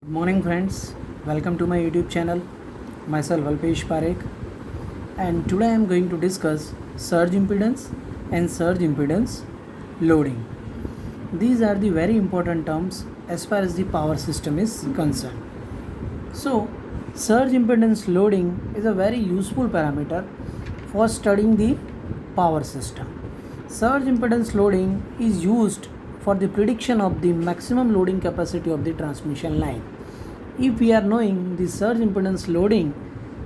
Good morning friends, welcome to my YouTube channel. Myself Alpesh Parekh, and today I am going to discuss surge impedance and surge impedance loading. These are the very important terms as far as the power system is concerned. So surge impedance loading is a very useful parameter for studying the power system. Surge impedance loading is used for the prediction of the maximum loading capacity of the transmission line. If we are knowing the surge impedance loading,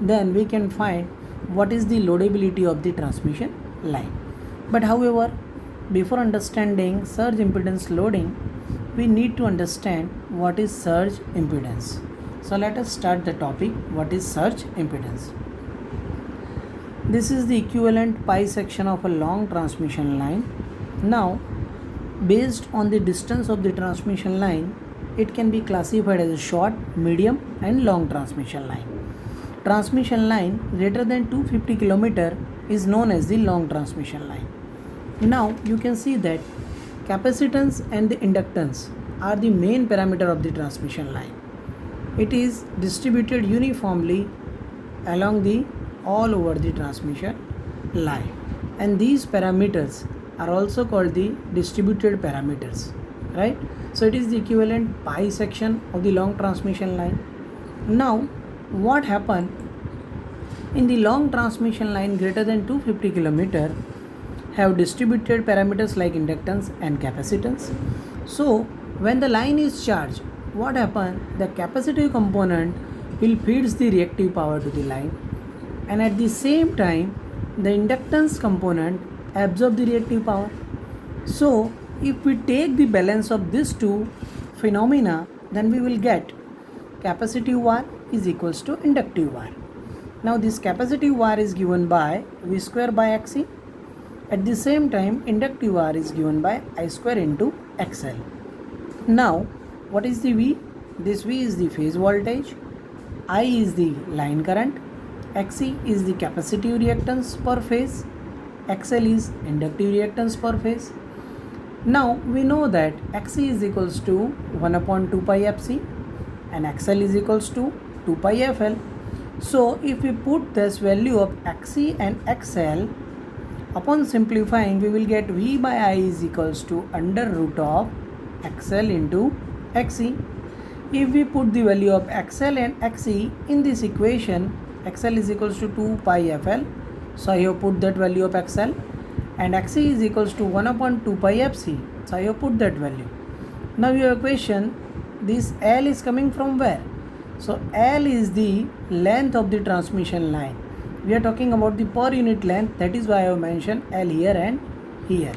then we can find what is the loadability of the transmission line. But however, before understanding surge impedance loading, we need to understand what is surge impedance. So let us start the topic. What is surge impedance? This is the equivalent pi section of a long transmission line. Now, based on the distance of the transmission line, it can be classified as a short, medium and long transmission line. Transmission line greater than 250 km is known as the long transmission line. Now you can see that capacitance and the inductance are the main parameter of the transmission line. It is distributed uniformly along the all over the transmission line, and these parameters are also called the distributed parameters, right? So it is the equivalent pi section of the long transmission line. Now what happened in the long transmission line greater than 250 km have distributed parameters like inductance and capacitance. So when the line is charged, what happens, the capacitive component will feeds the reactive power to the line, and at the same time the inductance component absorb the reactive power. So if we take the balance of these two phenomena, then we will get capacitive var is equals to inductive var. Now this capacitive var is given by V square by Xe. At the same time inductive var is given by I square into XL. Now what is the V? This V is the phase voltage, I is the line current, Xe is the capacitive reactance per phase, XL is inductive reactance per phase. Now we know that Xe is equals to 1 upon 2 pi Fc and XL is equals to 2 pi FL. So if we put this value of Xe and XL, upon simplifying we will get V by I is equals to under root of XL into Xe. If we put the value of XL and Xe in this equation, XL is equals to 2 pi FL. So I have put that value of XL, and Xe is equals to 1 upon 2 pi Fc. So I have put that value. Now your question, this L is coming from where? So L is the length of the transmission line. We are talking about the per unit length, that is why I have mentioned L here and here,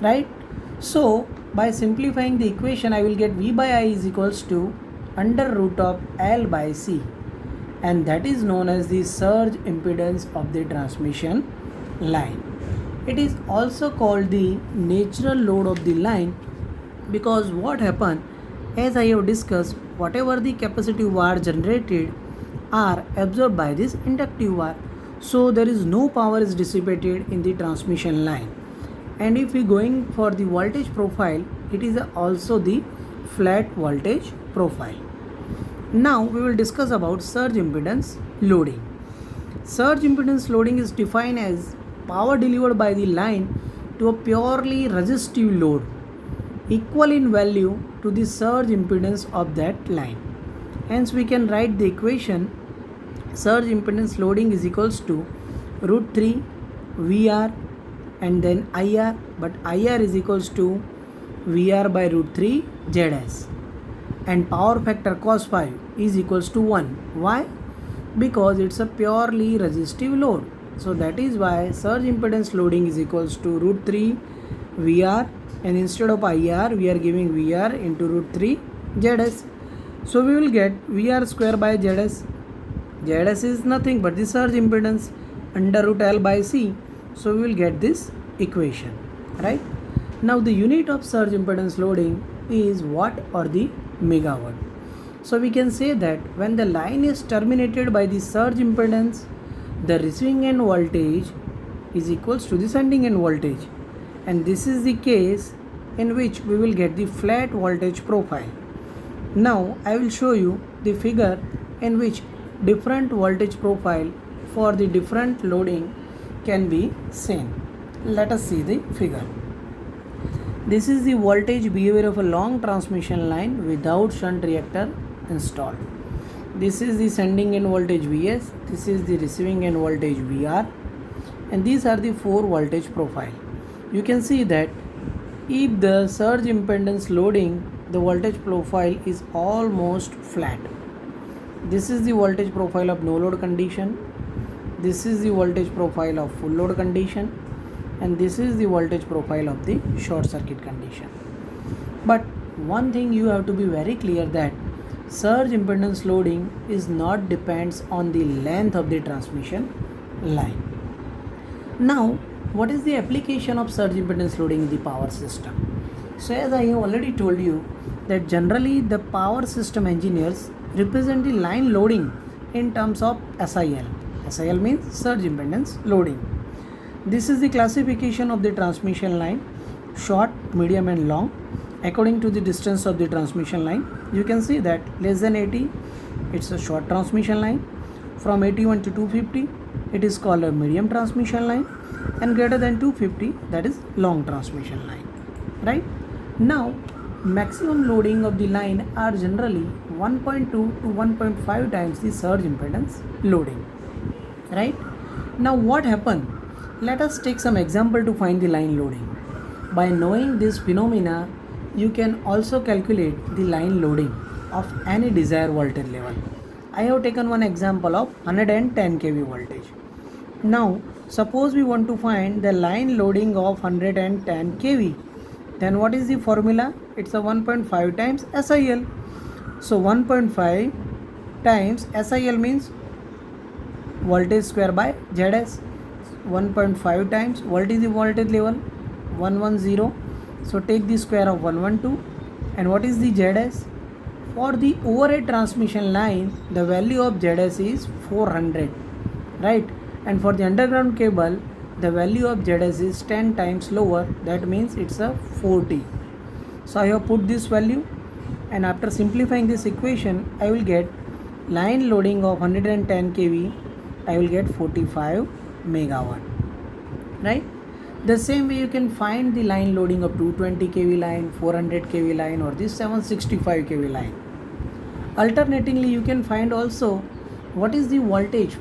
right? So by simplifying the equation, I will get V by I is equals to under root of L by C, and that is known as the surge impedance of the transmission line. It is also called the natural load of the line, because what happened, as I have discussed, whatever the capacitive var generated are absorbed by this inductive var. So there is no power is dissipated in the transmission line. And if we going for the voltage profile, it is also the flat voltage profile. Now we will discuss about surge impedance loading. Surge impedance loading is defined as power delivered by the line to a purely resistive load equal in value to the surge impedance of that line. Hence we can write the equation surge impedance loading is equals to root 3 VR and then IR, but IR is equals to VR by root 3 ZS, and power factor cos phi is equals to 1. Why? Because it's a purely resistive load. So that is why surge impedance loading is equals to root 3 VR, and instead of IR we are giving VR into root 3 ZS. So we will get VR square by ZS. ZS is nothing but the surge impedance under root L by C. So we will get this equation, right? Now the unit of surge impedance loading is watt or the megawatt. So we can say that when the line is terminated by the surge impedance, the receiving end voltage is equals to the sending end voltage, and this is the case in which we will get the flat voltage profile. Now I will show you the figure in which different voltage profile for the different loading can be seen. Let us see the figure. This is the voltage behavior of a long transmission line without shunt reactor installed. This is the sending end voltage Vs, this is the receiving end voltage Vr, and these are the four voltage profile. You can see that if the surge impedance loading, the voltage profile is almost flat. This is the voltage profile of no load condition, this is the voltage profile of full load condition, and this is the voltage profile of the short circuit condition. But one thing you have to be very clear that surge impedance loading is not depends on the length of the transmission line. Now, what is the application of surge impedance loading in the power system? So as I have already told you that generally the power system engineers represent the line loading in terms of SIL. SIL means surge impedance loading. This is the classification of the transmission line, short, medium and long, according to the distance of the transmission line. You can see that less than 80, it's a short transmission line. From 81 to 250, it is called a medium transmission line, and greater than 250, that is long transmission line, right? Now, maximum loading of the line are generally 1.2 to 1.5 times the surge impedance loading, right? Now what happened? Let us take some example to find the line loading. By knowing this phenomena, you can also calculate the line loading of any desired voltage level. I have taken one example of 110 kV voltage. Now, suppose we want to find the line loading of 110 kV. Then what is the formula? It's a 1.5 times SIL. So 1.5 times SIL means voltage square by Zs. 1.5 times, what is the voltage level? 110. So take the square of 112. And what is the Zs? For the overhead transmission line, the value of Zs is 400, right? And for the underground cable, the value of Zs is 10 times lower. That means it's a 40. So I have put this value, and after simplifying this equation, I will get line loading of 110 kV. I will get 45 megawatt, right? The same way you can find the line loading of 220 kV line, 400 kV line, or this 765 kV line. Alternatingly, you can find also what is the voltage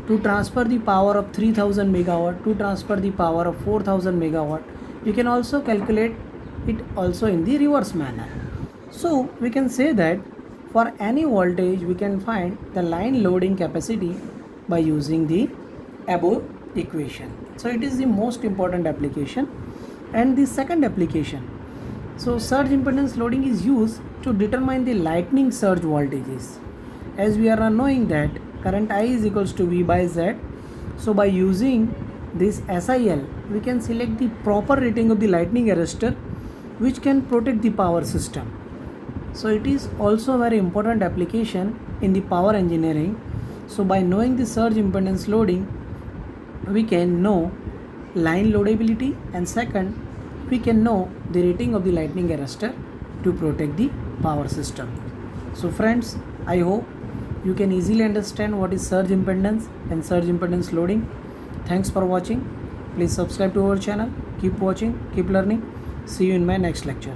to transfer the power of 3000 megawatt, to transfer the power of 4000 megawatt. You can also calculate it also in the reverse manner. So we can say that for any voltage we can find the line loading capacity by using the above equation. So it is the most important application. And the second application, so surge impedance loading is used to determine the lightning surge voltages. As we are knowing that current I is equals to V by Z, so by using this SIL we can select the proper rating of the lightning arrestor which can protect the power system. So it is also a very important application in the power engineering. So by knowing the surge impedance loading, we can know line loadability, and second, we can know the rating of the lightning arrestor to protect the power system. So friends, I hope you can easily understand what is surge impedance and surge impedance loading. Thanks for watching. Please subscribe to our channel. Keep watching, keep learning. See you in my next lecture.